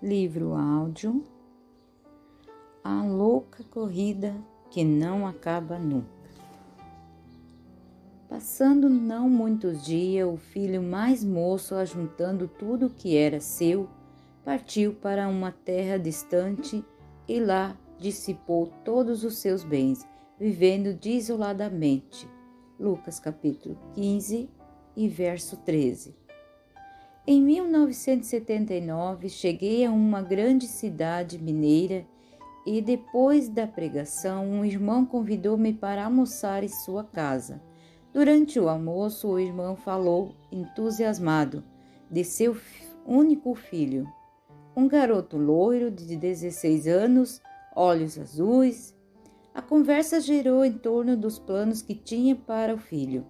Livro áudio, A Louca Corrida que Não Acaba Nunca. Passando não muitos dias, o filho mais moço, ajuntando tudo o que era seu, partiu para uma terra distante e lá dissipou todos os seus bens, vivendo desoladamente. Lucas capítulo 15 e verso 13. Em 1979, cheguei a uma grande cidade mineira e depois da pregação, um irmão convidou-me para almoçar em sua casa. Durante o almoço, o irmão falou entusiasmado de seu único filho, um garoto loiro de 16 anos, olhos azuis. A conversa girou em torno dos planos que tinha para o filho.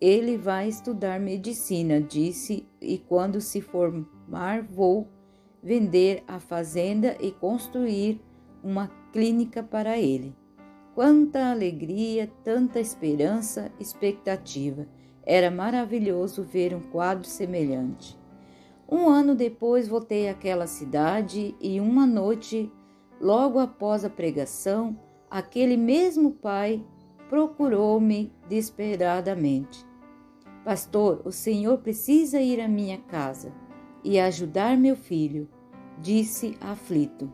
Ele vai estudar medicina, disse, e quando se formar vou vender a fazenda e construir uma clínica para ele. Quanta alegria, tanta esperança, expectativa. Era maravilhoso ver um quadro semelhante. Um ano depois voltei àquela cidade e uma noite, logo após a pregação, aquele mesmo pai procurou-me desesperadamente. Pastor, o senhor precisa ir à minha casa e ajudar meu filho, disse aflito.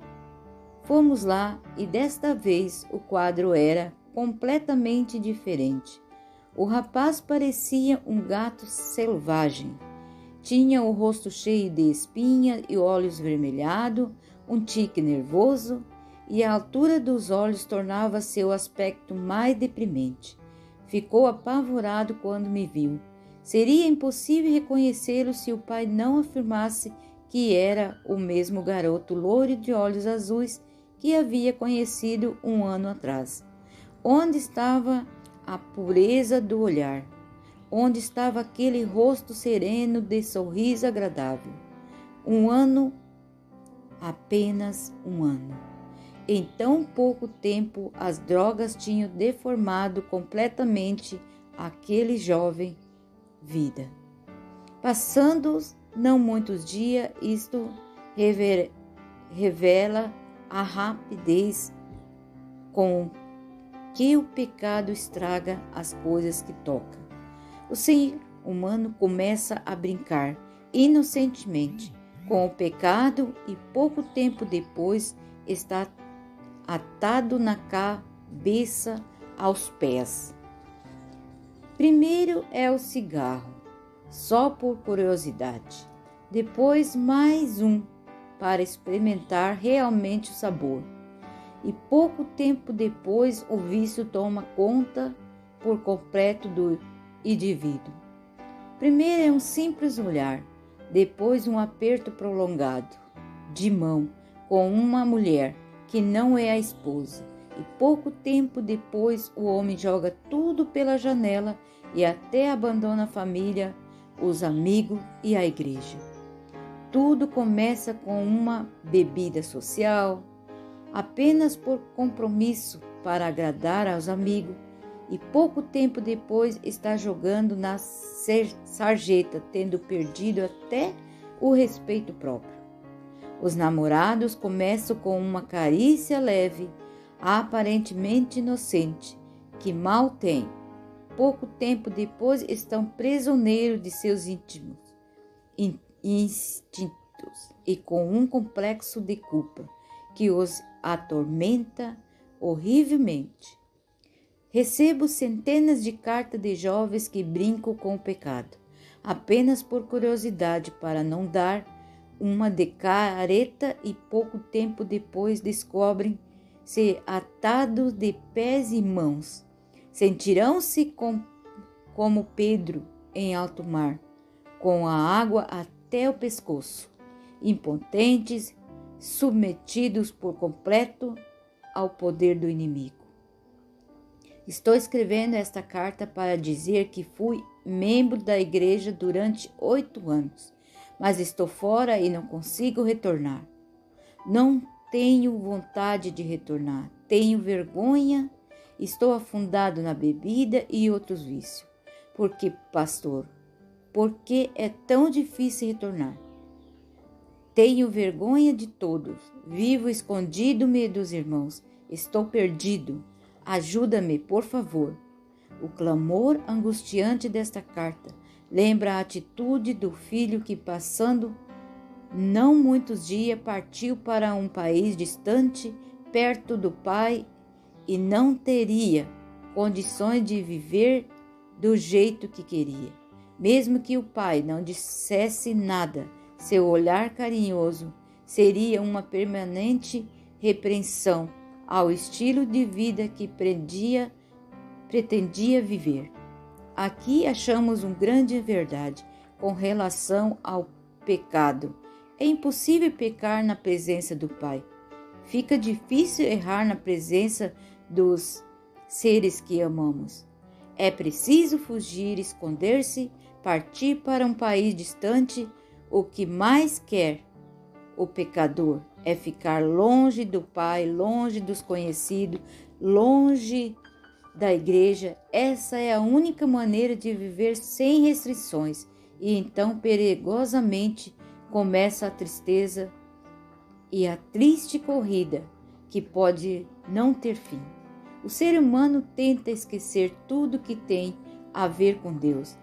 Fomos lá e desta vez o quadro era completamente diferente. O rapaz parecia um gato selvagem. Tinha o rosto cheio de espinha e olhos vermelhados, um tique nervoso, e a altura dos olhos tornava seu aspecto mais deprimente. Ficou apavorado quando me viu. Seria impossível reconhecê-lo se o pai não afirmasse que era o mesmo garoto loiro de olhos azuis que havia conhecido um ano atrás. Onde estava a pureza do olhar? Onde estava aquele rosto sereno de sorriso agradável? Um ano, apenas um ano. Em tão pouco tempo, as drogas tinham deformado completamente aquele jovem vida. Passando não muitos dias, isto revela a rapidez com que o pecado estraga as coisas que toca. O ser humano começa a brincar inocentemente com o pecado e pouco tempo depois está atado na cabeça aos pés. Primeiro é o cigarro, só por curiosidade. Depois mais um, para experimentar realmente o sabor. E pouco tempo depois o vício toma conta por completo do indivíduo. Primeiro é um simples olhar, depois um aperto prolongado de mão com uma mulher que não é a esposa. E pouco tempo depois o homem joga tudo pela janela e até abandona a família, os amigos e a igreja. Tudo começa com uma bebida social, apenas por compromisso para agradar aos amigos, e pouco tempo depois está jogando na sarjeta, tendo perdido até o respeito próprio. Os namorados começam com uma carícia leve, aparentemente inocente, que mal tem. Pouco tempo depois estão prisioneiros de seus instintos e com um complexo de culpa que os atormenta horrivelmente. Recebo centenas de cartas de jovens que brincam com o pecado, apenas por curiosidade, para não dar uma de careta, e pouco tempo depois descobrem-se atados de pés e mãos. Sentirão-se como Pedro em alto mar, com a água até o pescoço, impotentes, submetidos por completo ao poder do inimigo. Estou escrevendo esta carta para dizer que fui membro da igreja durante 8 anos, mas estou fora e não consigo retornar. Não tenho vontade de retornar, tenho vergonha, estou afundado na bebida e outros vícios. Por que, pastor? Por que é tão difícil retornar? Tenho vergonha de todos. Vivo escondido-me dos irmãos. Estou perdido. Ajuda-me, por favor. O clamor angustiante desta carta lembra a atitude do filho que, passando não muitos dias, partiu para um país distante, perto do pai, e não teria condições de viver do jeito que queria. Mesmo que o pai não dissesse nada, seu olhar carinhoso seria uma permanente repreensão ao estilo de vida que pretendia viver. Aqui achamos uma grande verdade com relação ao pecado. É impossível pecar na presença do Pai. Fica difícil errar na presença dos seres que amamos. É preciso fugir, esconder-se, partir para um país distante. O que mais quer o pecador é ficar longe do Pai, longe dos conhecidos, longe da igreja. Essa é a única maneira de viver sem restrições, e então perigosamente começa a tristeza e a triste corrida que pode não ter fim. O ser humano tenta esquecer tudo que tem a ver com Deus.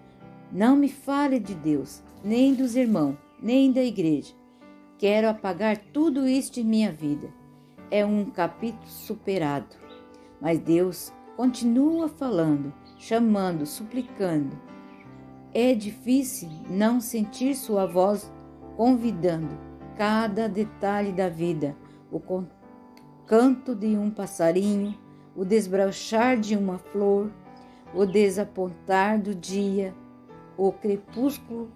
Não me fale de Deus, nem dos irmãos, nem da igreja. Quero apagar tudo isto em minha vida. É um capítulo superado. Mas Deus continua falando, chamando, suplicando. É difícil não sentir sua voz convidando cada detalhe da vida, o canto de um passarinho, o desbrochar de uma flor, o desapontar do dia, o crepúsculo,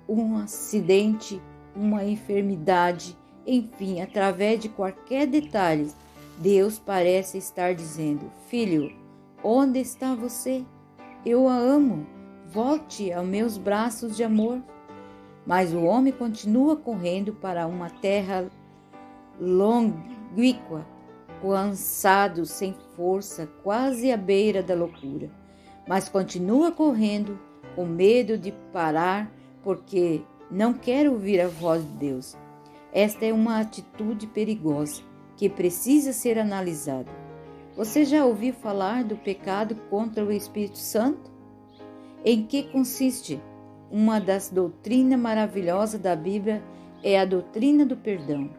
um acidente, uma enfermidade, enfim, através de qualquer detalhe, Deus parece estar dizendo: filho, onde está você? Eu a amo, volte aos meus braços de amor. Mas o homem continua correndo para uma terra longínqua, cansado, sem força, quase à beira da loucura. Mas continua correndo, com medo de parar, porque não quer ouvir a voz de Deus. Esta é uma atitude perigosa que precisa ser analisada. Você já ouviu falar do pecado contra o Espírito Santo? Em que consiste? Uma das doutrinas maravilhosas da Bíblia é a doutrina do perdão.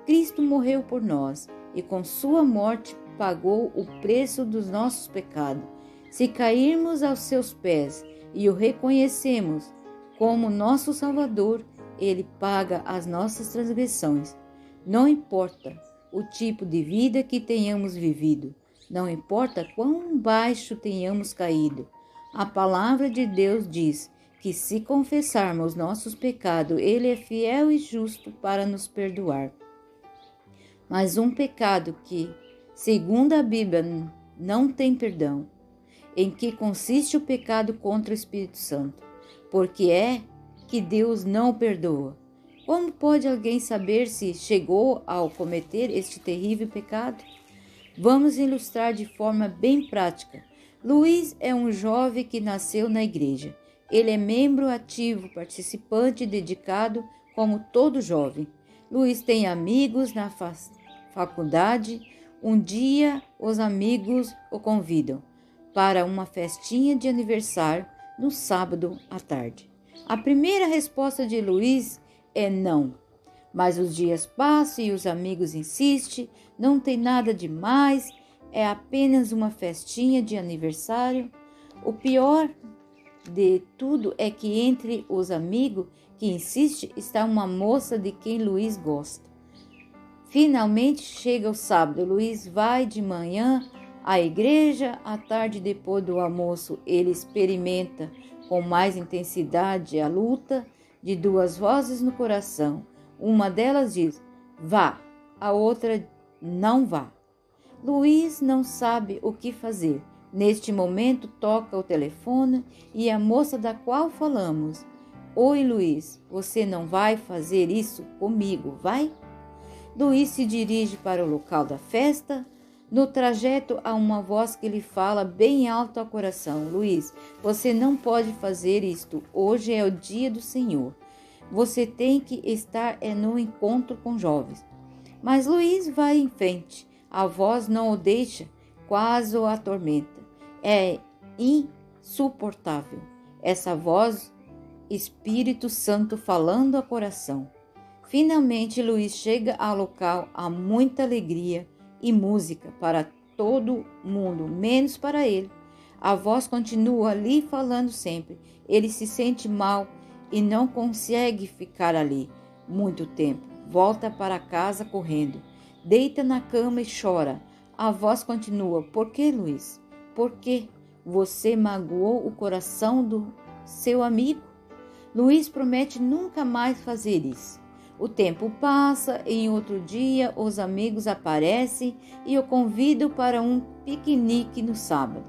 Cristo morreu por nós e com sua morte pagou o preço dos nossos pecados. Se cairmos aos seus pés e o reconhecemos como nosso Salvador, Ele paga as nossas transgressões. Não importa o tipo de vida que tenhamos vivido, não importa quão baixo tenhamos caído. A palavra de Deus diz que se confessarmos nossos pecados, Ele é fiel e justo para nos perdoar. Mas um pecado que, segundo a Bíblia, não tem perdão. Em que consiste o pecado contra o Espírito Santo? Porque é que Deus não o perdoa. Como pode alguém saber se chegou ao cometer este terrível pecado? Vamos ilustrar de forma bem prática. Luiz é um jovem que nasceu na igreja. Ele é membro ativo, participante, dedicado, como todo jovem. Luiz tem amigos na faculdade. Um dia, os amigos o convidam para uma festinha de aniversário no sábado à tarde. A primeira resposta de Luiz é não. Mas os dias passam e os amigos insistem. Não tem nada demais, é apenas uma festinha de aniversário. O pior de tudo é que entre os amigos que insistem está uma moça de quem Luiz gosta. Finalmente chega o sábado. Luiz vai de manhã à igreja. À tarde, depois do almoço, ele experimenta com mais intensidade a luta de duas vozes no coração. Uma delas diz: vá, a outra: não vá. Luiz não sabe o que fazer. Neste momento toca o telefone e a moça da qual falamos: oi, Luiz, você não vai fazer isso comigo, vai? Luiz se dirige para o local da festa. No trajeto há uma voz que lhe fala bem alto ao coração: Luiz, você não pode fazer isto, hoje é o dia do Senhor. Você tem que estar no encontro com jovens. Mas Luiz vai em frente. A voz não o deixa, quase o atormenta. É insuportável. Essa voz, Espírito Santo falando ao coração. Finalmente, Luiz chega ao local. Há muita alegria e música para todo mundo, menos para ele. A voz continua ali falando sempre. Ele se sente mal e não consegue ficar ali muito tempo. Volta para casa correndo. Deita na cama e chora. A voz continua. Por que, Luiz? Por que você magoou o coração do seu amigo? Luiz promete nunca mais fazer isso. O tempo passa e em outro dia os amigos aparecem e o convidam para um piquenique no sábado.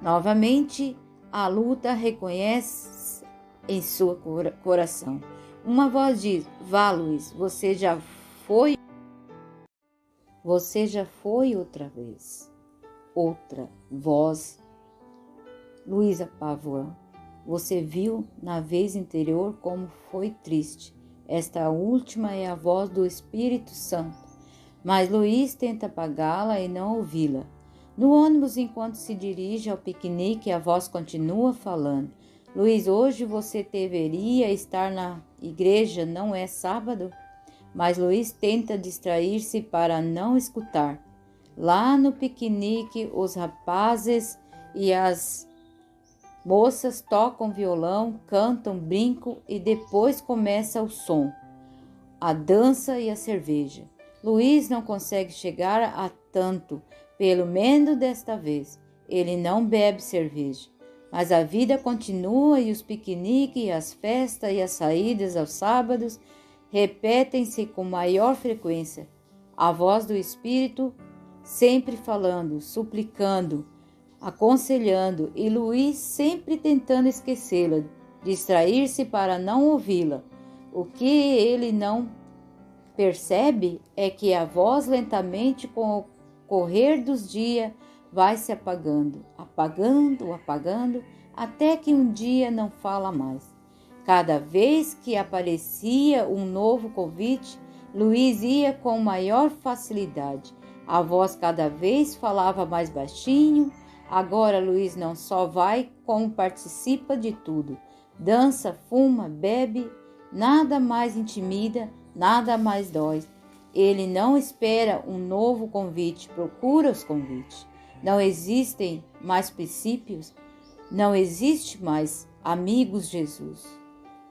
Novamente, a luta reconhece em seu coração. Uma voz diz: vá, Luiz, você já foi outra vez. Outra voz. Luísa Pavão, você viu na vez anterior como foi triste. Esta última é a voz do Espírito Santo. Mas Luiz tenta apagá-la e não ouvi-la. No ônibus, enquanto se dirige ao piquenique, a voz continua falando. Luiz, hoje você deveria estar na igreja, não é sábado? Mas Luiz tenta distrair-se para não escutar. Lá no piquenique, os rapazes e as moças tocam violão, cantam, brincam e depois começa o som, a dança e a cerveja. Luiz não consegue chegar a tanto, pelo menos desta vez. Ele não bebe cerveja. Mas a vida continua e os piqueniques, e as festas e as saídas aos sábados repetem-se com maior frequência. A voz do Espírito sempre falando, suplicando, aconselhando, e Luiz sempre tentando esquecê-la, distrair-se para não ouvi-la. O que ele não percebe é que a voz lentamente, com o correr dos dias, vai se apagando, até que um dia não fala mais. Cada vez que aparecia um novo convite, Luiz ia com maior facilidade. A voz cada vez falava mais baixinho. Agora Luiz não só vai, como participa de tudo. Dança, fuma, bebe, nada mais intimida, nada mais dói. Ele não espera um novo convite, procura os convites. Não existem mais princípios, não existe mais amigos Jesus,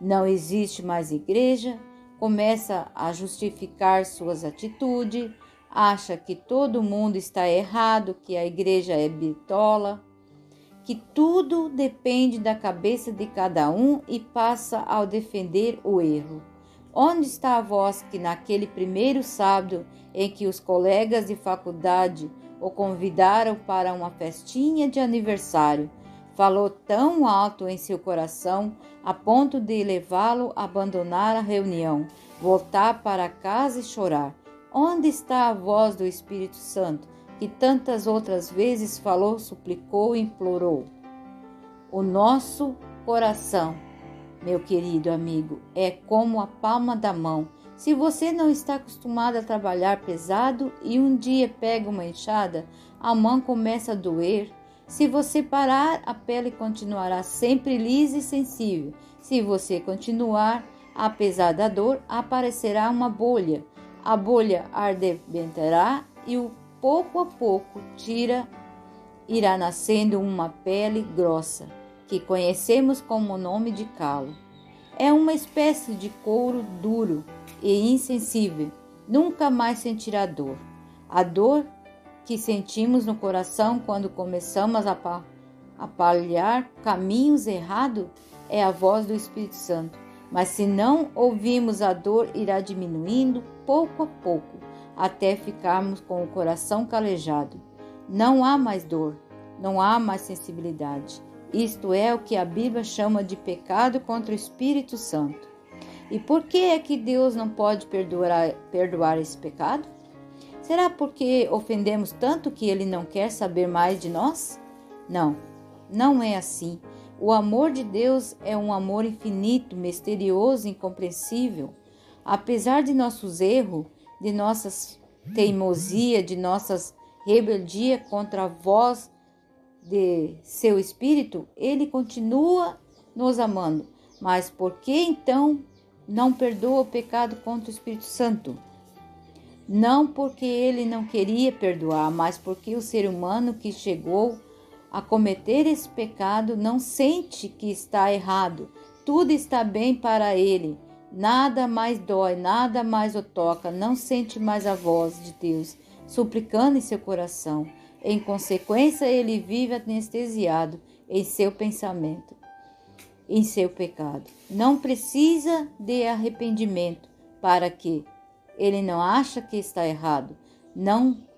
não existe mais igreja, começa a justificar suas atitudes, acha que todo mundo está errado, que a igreja é bitola, que tudo depende da cabeça de cada um e passa a defender o erro. Onde está a voz que naquele primeiro sábado em que os colegas de faculdade o convidaram para uma festinha de aniversário, falou tão alto em seu coração a ponto de levá-lo a abandonar a reunião, voltar para casa e chorar? Onde está a voz do Espírito Santo, que tantas outras vezes falou, suplicou e implorou? O nosso coração, meu querido amigo, é como a palma da mão. Se você não está acostumado a trabalhar pesado e um dia pega uma enxada, a mão começa a doer. Se você parar, a pele continuará sempre lisa e sensível. Se você continuar, apesar da dor, aparecerá uma bolha. A bolha arrebentará e pouco a pouco irá nascendo uma pele grossa, que conhecemos como o nome de calo. É uma espécie de couro duro e insensível, nunca mais sentirá dor. A dor que sentimos no coração quando começamos a palhar caminhos errados é a voz do Espírito Santo. Mas se não ouvirmos, a dor irá diminuindo pouco a pouco, até ficarmos com o coração calejado. Não há mais dor, não há mais sensibilidade. Isto é o que a Bíblia chama de pecado contra o Espírito Santo. E por que é que Deus não pode perdoar esse pecado? Será porque ofendemos tanto que Ele não quer saber mais de nós? Não, não é assim. O amor de Deus é um amor infinito, misterioso, incompreensível. Apesar de nossos erros, de nossas teimosia, de nossas rebeldia contra a voz de seu Espírito, Ele continua nos amando. Mas por que então não perdoa o pecado contra o Espírito Santo? Não porque Ele não queria perdoar, mas porque o ser humano que chegou a cometer esse pecado não sente que está errado. Tudo está bem para ele. Nada mais dói, nada mais o toca. Não sente mais a voz de Deus suplicando em seu coração. Em consequência, ele vive anestesiado em seu pensamento, em seu pecado. Não precisa de arrependimento para que ele não acha que está errado. Não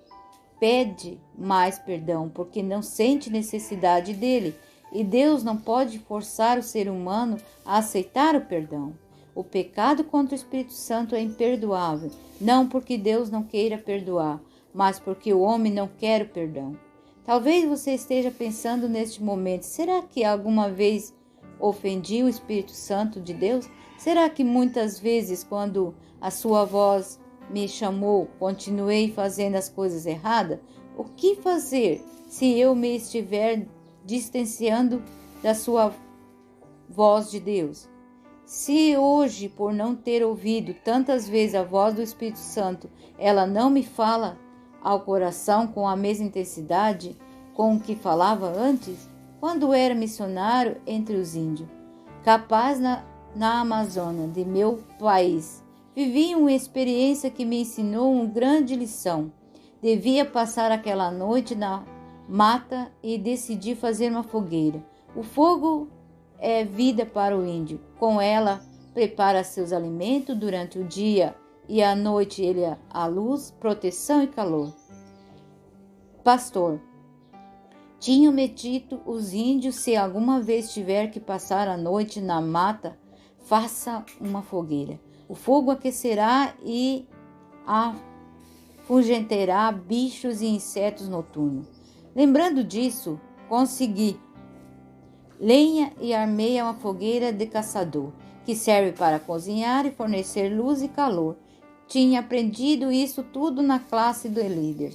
pede mais perdão porque não sente necessidade dele. E Deus não pode forçar o ser humano a aceitar o perdão. O pecado contra o Espírito Santo é imperdoável, não porque Deus não queira perdoar, mas porque o homem não quer o perdão. Talvez você esteja pensando neste momento: será que alguma vez ofendi o Espírito Santo de Deus? Será que muitas vezes, quando a sua voz me chamou, continuei fazendo as coisas erradas? O que fazer se eu me estiver distanciando da sua voz de Deus? Se hoje, por não ter ouvido tantas vezes a voz do Espírito Santo, ela não me fala ao coração com a mesma intensidade com que falava antes, quando era missionário entre os índios, capaz na Amazônia de meu país, vivi uma experiência que me ensinou uma grande lição. Devia passar aquela noite na mata e decidi fazer uma fogueira. O fogo é vida para o índio. Com ela, prepara seus alimentos durante o dia e à noite ele a luz, proteção e calor. Pastor, tinham-me dito os índios: se alguma vez tiver que passar a noite na mata, faça uma fogueira. O fogo aquecerá e afugentará bichos e insetos noturnos. Lembrando disso, consegui lenha e armei uma fogueira de caçador, que serve para cozinhar e fornecer luz e calor. Tinha aprendido isso tudo na classe do líder.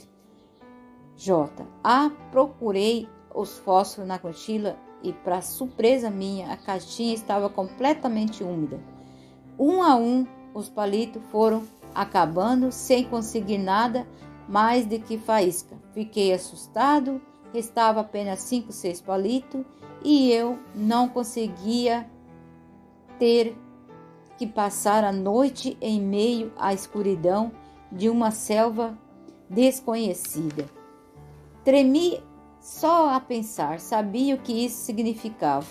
Procurei os fósforos na mochila e, para surpresa minha, a caixinha estava completamente úmida. Um a um, os palitos foram acabando sem conseguir nada mais do que faísca. Fiquei assustado, restava apenas 5, 6 palitos e eu não conseguia ter que passar a noite em meio à escuridão de uma selva desconhecida. Tremi só a pensar, sabia o que isso significava.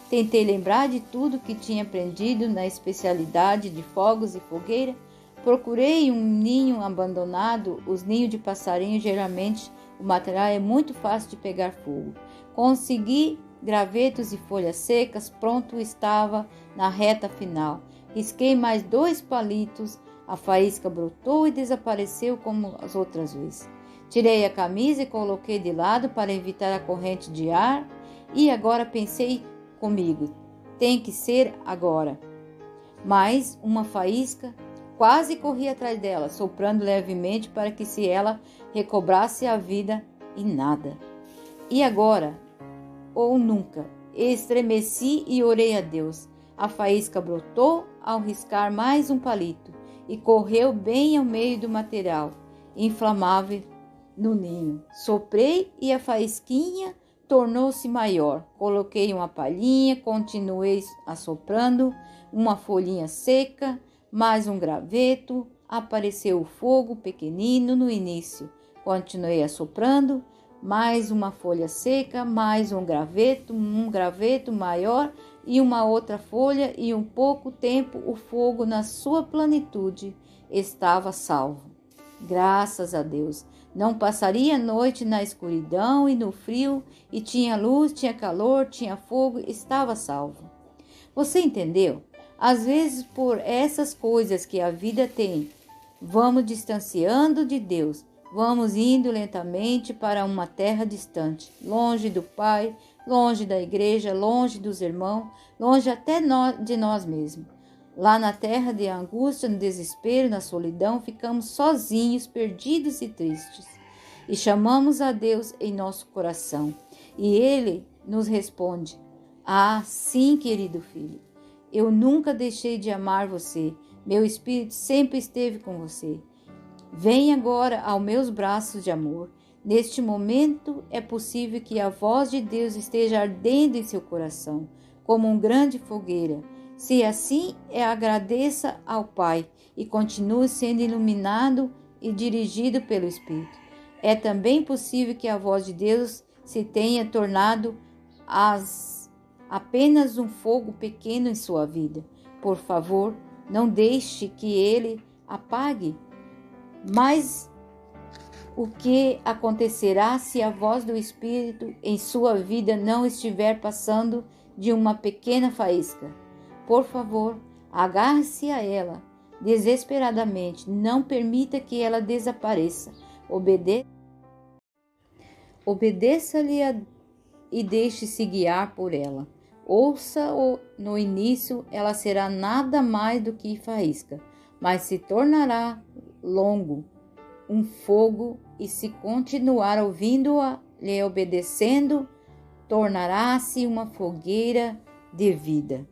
Tentei lembrar de tudo que tinha aprendido na especialidade de fogos e fogueira. Procurei um ninho abandonado. Os ninhos de passarinho, geralmente, o material é muito fácil de pegar fogo. Consegui gravetos e folhas secas, pronto estava na reta final. Risquei mais 2 palitos, a faísca brotou e desapareceu como as outras vezes. Tirei a camisa e coloquei de lado para evitar a corrente de ar e agora pensei comigo: tem que ser agora. Mas uma faísca quase corri atrás dela, soprando levemente para que se ela recobrasse a vida e nada. E agora? Ou nunca? Estremeci e orei a Deus. A faísca brotou ao riscar mais um palito e correu bem ao meio do material inflamável no ninho. Soprei e a faísquinha tornou-se maior. Coloquei uma palhinha, continuei assoprando, uma folhinha seca, mais um graveto. Apareceu o fogo pequenino no início. Continuei assoprando, mais uma folha seca, mais um graveto maior e uma outra folha, e em pouco tempo o fogo na sua plenitude estava salvo. Graças a Deus, não passaria a noite na escuridão e no frio, e tinha luz, tinha calor, tinha fogo, estava salvo. Você entendeu? Às vezes, por essas coisas que a vida tem, vamos distanciando de Deus. Vamos indo lentamente para uma terra distante, longe do Pai, longe da igreja, longe dos irmãos, longe até de nós mesmos. Lá na terra de angústia, no desespero, na solidão, ficamos sozinhos, perdidos e tristes. E chamamos a Deus em nosso coração. E Ele nos responde: ah, sim, querido filho. Eu nunca deixei de amar você. Meu espírito sempre esteve com você. Vem agora aos meus braços de amor. Neste momento é possível que a voz de Deus esteja ardendo em seu coração, como uma grande fogueira. Se assim agradeça ao Pai e continue sendo iluminado e dirigido pelo Espírito. É também possível que a voz de Deus se tenha tornado apenas um fogo pequeno em sua vida. Por favor, não deixe que ele apague. Mas o que acontecerá se a voz do Espírito em sua vida não estiver passando de uma pequena faísca? Por favor, agarre-se a ela desesperadamente. Não permita que ela desapareça. Obedeça-lhe e deixe-se guiar por ela. Ouça-o no início, ela será nada mais do que faísca, mas se tornará longo, um fogo, e se continuar ouvindo-a, lhe obedecendo, tornará-se uma fogueira de vida.